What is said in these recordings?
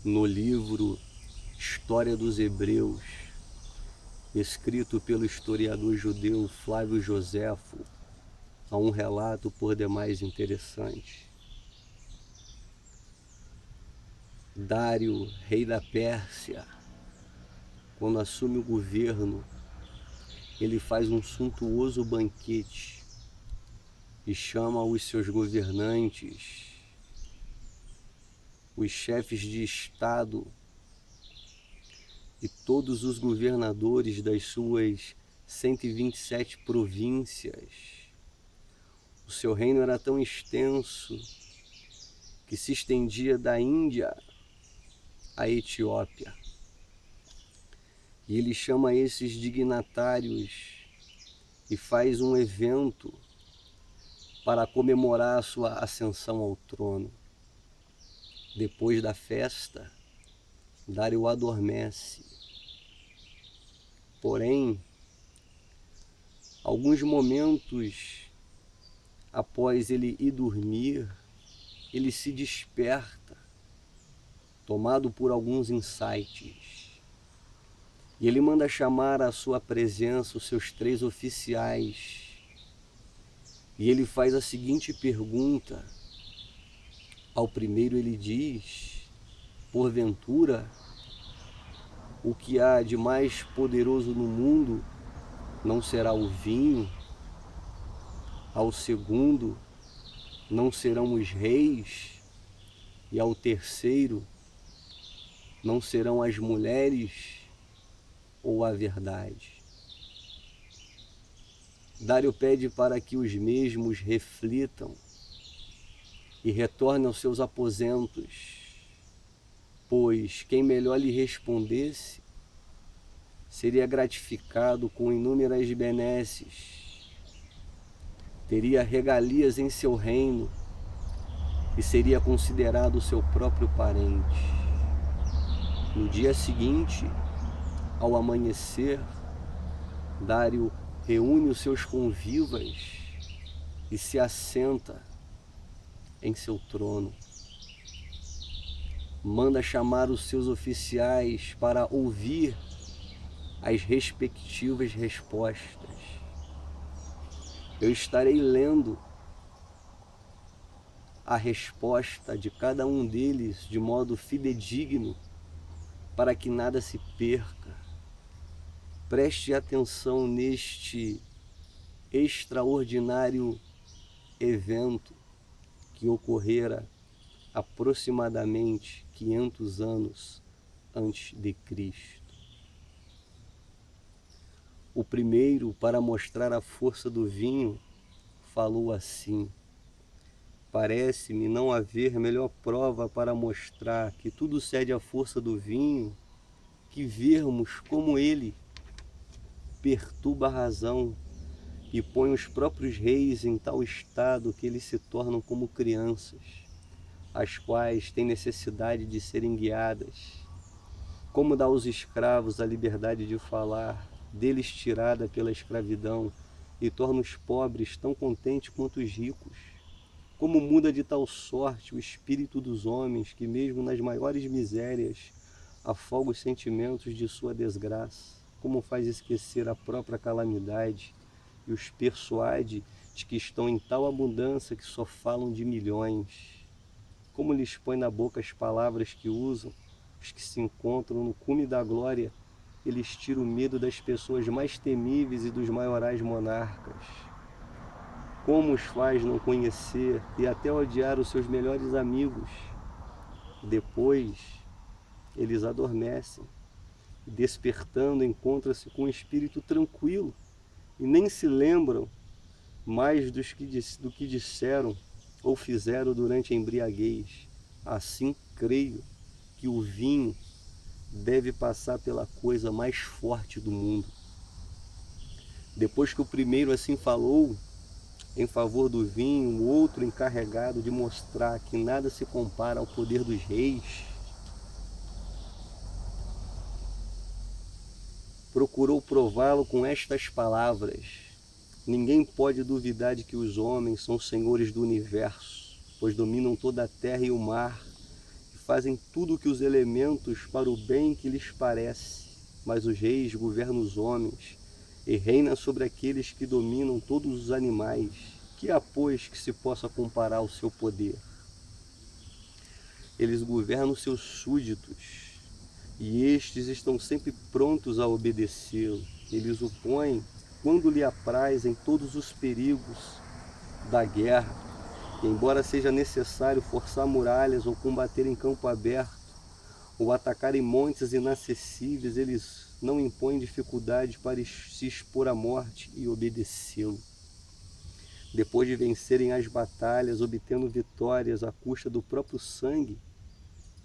no livro História dos Hebreus, escrito pelo historiador judeu Flávio Joséfo, há um relato por demais interessante. Dário, rei da Pérsia, quando assume o governo, ele faz um suntuoso banquete e chama os seus governantes, os chefes de estado e todos os governadores das suas 127 províncias. O seu reino era tão extenso que se estendia da Índia à Etiópia. E ele chama esses dignatários e faz um evento para comemorar a sua ascensão ao trono. Depois da festa, Dário adormece. Porém, alguns momentos após ele ir dormir, ele se desperta, tomado por alguns insights. E ele manda chamar à sua presença os seus 3 oficiais. E ele faz a seguinte pergunta. Ao primeiro ele diz: porventura, o que há de mais poderoso no mundo não será o vinho? Ao segundo, não serão os reis? E ao terceiro, não serão as mulheres ou a verdade? Dário pede para que os mesmos reflitam e retornem aos seus aposentos, pois quem melhor lhe respondesse seria gratificado com inúmeras benesses, teria regalias em seu reino e seria considerado seu próprio parente. No dia seguinte, ao amanhecer, Dário reúne os seus convivas e se assenta em seu trono. Manda chamar os seus oficiais para ouvir as respectivas respostas. Eu estarei lendo a resposta de cada um deles de modo fidedigno, para que nada se perca. Preste atenção neste extraordinário evento que ocorrera aproximadamente 500 anos antes de Cristo. O primeiro, para mostrar a força do vinho, falou assim: parece-me não haver melhor prova para mostrar que tudo cede à força do vinho, que vermos como ele perturba a razão e põe os próprios reis em tal estado que eles se tornam como crianças, as quais têm necessidade de serem guiadas. Como dá aos escravos a liberdade de falar, deles tirada pela escravidão, e torna os pobres tão contentes quanto os ricos. Como muda de tal sorte o espírito dos homens, que mesmo nas maiores misérias afoga os sentimentos de sua desgraça. Como faz esquecer a própria calamidade e os persuade de que estão em tal abundância que só falam de milhões. Como lhes põe na boca as palavras que usam os que se encontram no cume da glória, eles tiram o medo das pessoas mais temíveis e dos maiorais monarcas. Como os faz não conhecer e até odiar os seus melhores amigos. Depois, eles adormecem, e despertando encontra-se com um espírito tranquilo, e nem se lembram mais do que disseram ou fizeram durante a embriaguez. Assim, creio que o vinho deve passar pela coisa mais forte do mundo. Depois que o primeiro assim falou em favor do vinho, o outro, encarregado de mostrar que nada se compara ao poder dos reis, procurou prová-lo com estas palavras: ninguém pode duvidar de que os homens são senhores do universo, pois dominam toda a terra e o mar, e fazem tudo o que os elementos para o bem que lhes parece, mas os reis governam os homens e reina sobre aqueles que dominam todos os animais. Que há, pois, que se possa comparar ao seu poder? Eles governam seus súditos, e estes estão sempre prontos a obedecê-lo. Eles o põem, quando lhe apraz, em todos os perigos da guerra. E embora seja necessário forçar muralhas ou combater em campo aberto, ou atacar em montes inacessíveis, eles não impõem dificuldade para se expor à morte e obedecê-lo. Depois de vencerem as batalhas, obtendo vitórias à custa do próprio sangue,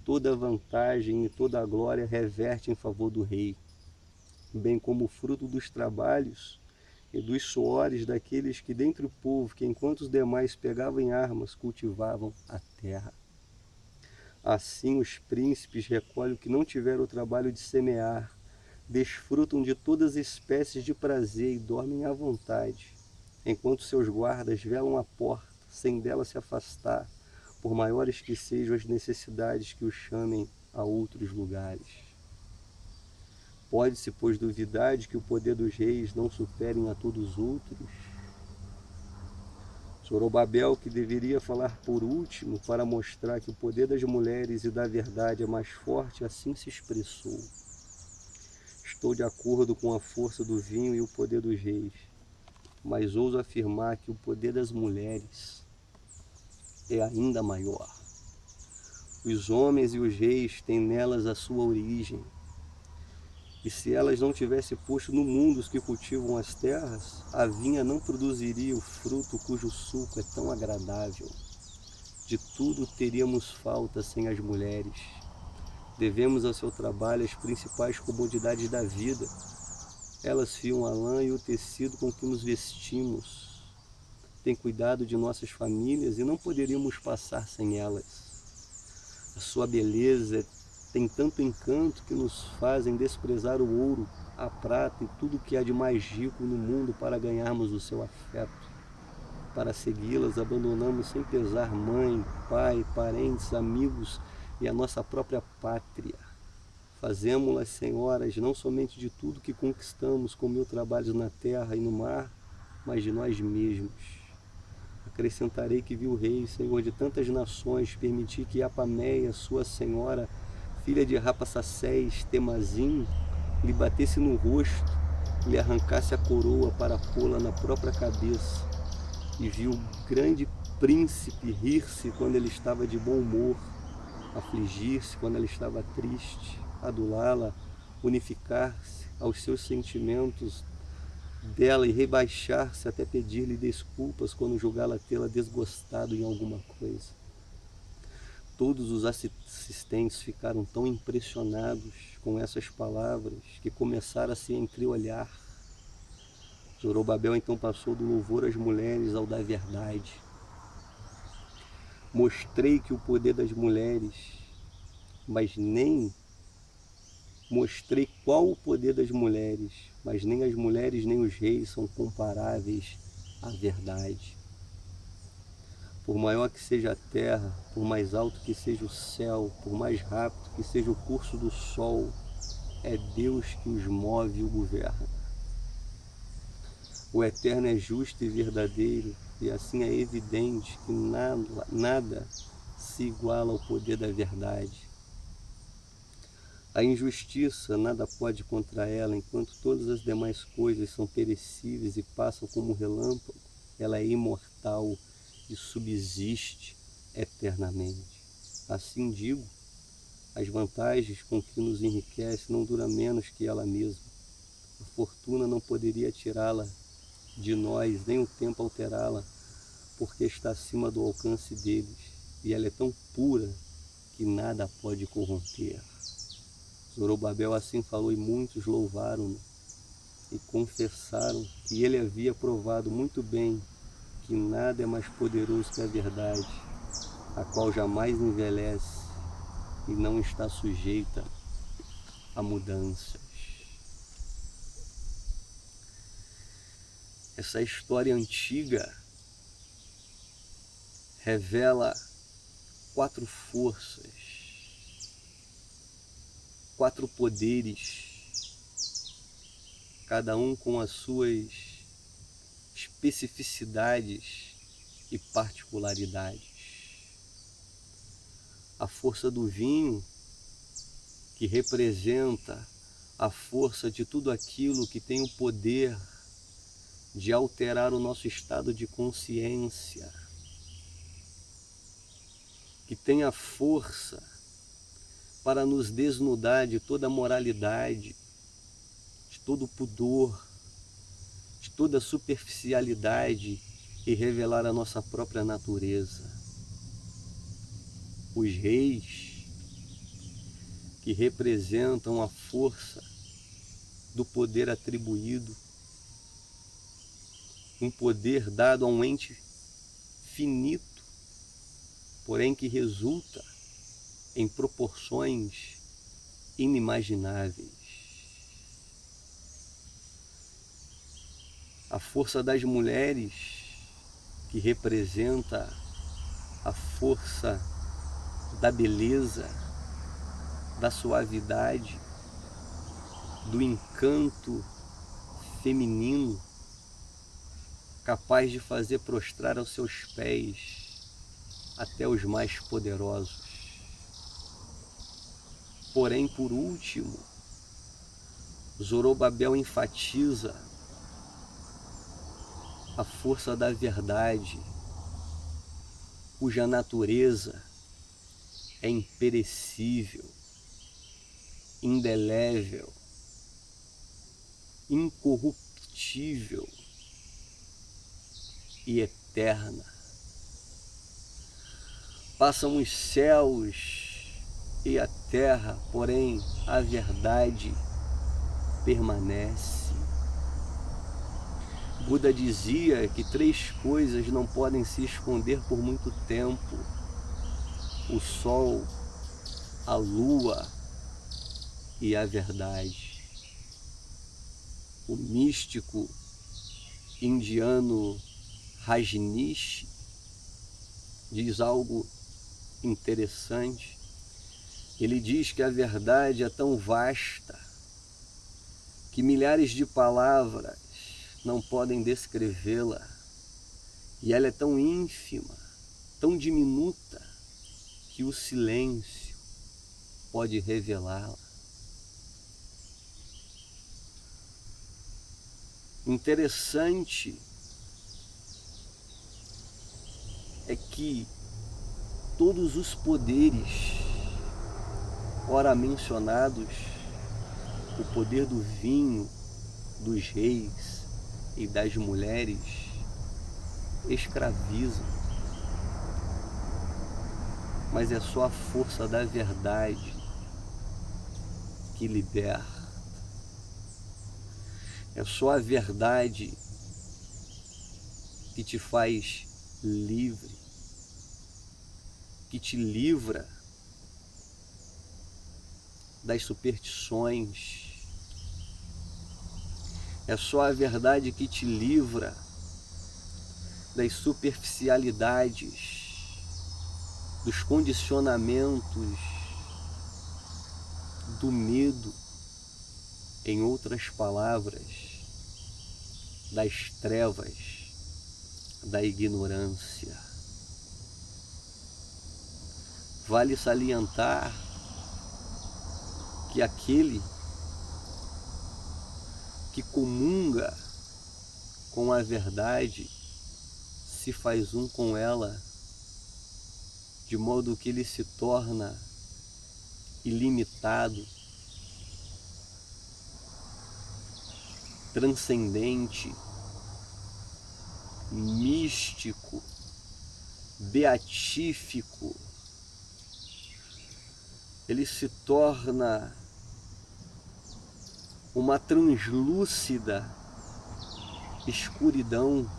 toda a vantagem e toda a glória reverte em favor do rei, bem como o fruto dos trabalhos e dos suores daqueles que dentre o povo, que enquanto os demais pegavam em armas, cultivavam a terra. Assim os príncipes recolhem o que não tiveram o trabalho de semear, desfrutam de todas as espécies de prazer e dormem à vontade, enquanto seus guardas velam a porta, sem dela se afastar, por maiores que sejam as necessidades que os chamem a outros lugares. Pode-se, pois, duvidar de que o poder dos reis não superem a todos os outros? Zorobabel, que deveria falar por último para mostrar que o poder das mulheres e da verdade é mais forte, assim se expressou: estou de acordo com a força do vinho e o poder dos reis, mas ouso afirmar que o poder das mulheres é ainda maior. Os homens e os reis têm nelas a sua origem, e se elas não tivessem posto no mundo os que cultivam as terras, a vinha não produziria o fruto cujo suco é tão agradável. De tudo teríamos falta sem as mulheres. Devemos ao seu trabalho as principais comodidades da vida. Elas fiam a lã e o tecido com que nos vestimos. Têm cuidado de nossas famílias e não poderíamos passar sem elas. A sua beleza tem tanto encanto que nos fazem desprezar o ouro, a prata e tudo que há de mais rico no mundo para ganharmos o seu afeto. Para segui-las, abandonamos sem pesar mãe, pai, parentes, amigos e a nossa própria pátria. Fazemo-las senhoras não somente de tudo que conquistamos com mil trabalhos na terra e no mar, mas de nós mesmos. Acrescentarei que viu o rei, senhor de tantas nações, permitir que Apameia, sua senhora, filha de Rapassacés, Temazim, lhe batesse no rosto, lhe arrancasse a coroa para pô-la na própria cabeça, e viu o grande príncipe rir-se quando ele estava de bom humor, afligir-se quando ela estava triste, adulá-la, unificar-se aos seus sentimentos dela e rebaixar-se até pedir-lhe desculpas quando julgá-la tê-la desgostado em alguma coisa. Todos os assistentes ficaram tão impressionados com essas palavras que começaram a se entreolhar. Zorobabel então passou do louvor às mulheres ao da verdade. Mostrei que o poder das mulheres, mas nem mostrei qual o poder das mulheres, mas nem as mulheres nem os reis são comparáveis à verdade. Por maior que seja a terra, por mais alto que seja o céu, por mais rápido que seja o curso do sol, é Deus que os move e o governa. O Eterno é justo e verdadeiro, e assim é evidente que nada se iguala ao poder da verdade. A injustiça nada pode contra ela, enquanto todas as demais coisas são perecíveis e passam como um relâmpago, ela é imortal e subsiste eternamente. Assim digo, as vantagens com que nos enriquece não duram menos que ela mesma. A fortuna não poderia tirá-la de nós, nem o tempo alterá-la, porque está acima do alcance deles, e ela é tão pura que nada pode corromper. Zorobabel assim falou e muitos louvaram-no e confessaram que ele havia provado muito bem que nada é mais poderoso que a verdade, a qual jamais envelhece e não está sujeita a mudanças. Essa história antiga revela 4 forças 4 poderes, cada um com as suas especificidades e particularidades. A força do vinho, que representa a força de tudo aquilo que tem o poder de alterar o nosso estado de consciência, que tem a força para nos desnudar de toda a moralidade, de todo o pudor, de toda a superficialidade e revelar a nossa própria natureza. Os reis, que representam a força do poder atribuído, um poder dado a um ente finito, porém que resulta em proporções inimagináveis. A força das mulheres, que representa a força da beleza, da suavidade, do encanto feminino, capaz de fazer prostrar aos seus pés até os mais poderosos. Porém, por último, Zorobabel enfatiza a força da verdade, cuja natureza é imperecível, indelével, incorruptível e eterna. Passam os céus e a terra, porém a verdade permanece. Buda dizia que 3 coisas não podem se esconder por muito tempo: o sol, a lua e a verdade. O místico indiano Rajneesh diz algo interessante. Ele diz que a verdade é tão vasta que milhares de palavras não podem descrevê-la, e ela é tão ínfima, tão diminuta, que o silêncio pode revelá-la. Interessante é que todos os poderes ora mencionados, o poder do vinho, dos reis e das mulheres, escravizam, mas é só a força da verdade que liberta. É só a verdade que te faz livre, que te livra das superstições. É só a verdade que te livra das superficialidades, dos condicionamentos, do medo, em outras palavras, das trevas, da ignorância. Vale salientar que aquele que comunga com a verdade se faz um com ela, de modo que ele se torna ilimitado, transcendente, místico, beatífico. Ele se torna uma translúcida escuridão.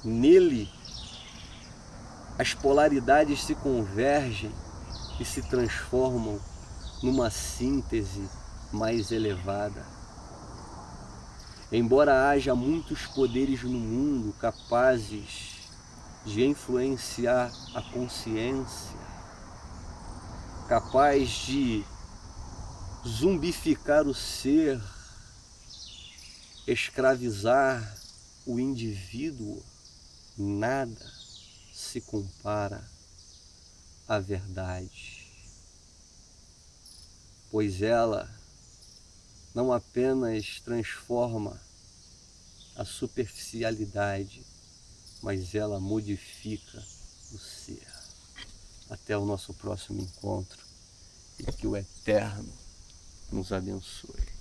Nele, as polaridades se convergem e se transformam numa síntese mais elevada. Embora haja muitos poderes no mundo capazes de influenciar a consciência, capaz de zumbificar o ser, escravizar o indivíduo, nada se compara à verdade, pois ela não apenas transforma a superficialidade, mas ela modifica o ser. Até o nosso próximo encontro e que o Eterno nos abençoe.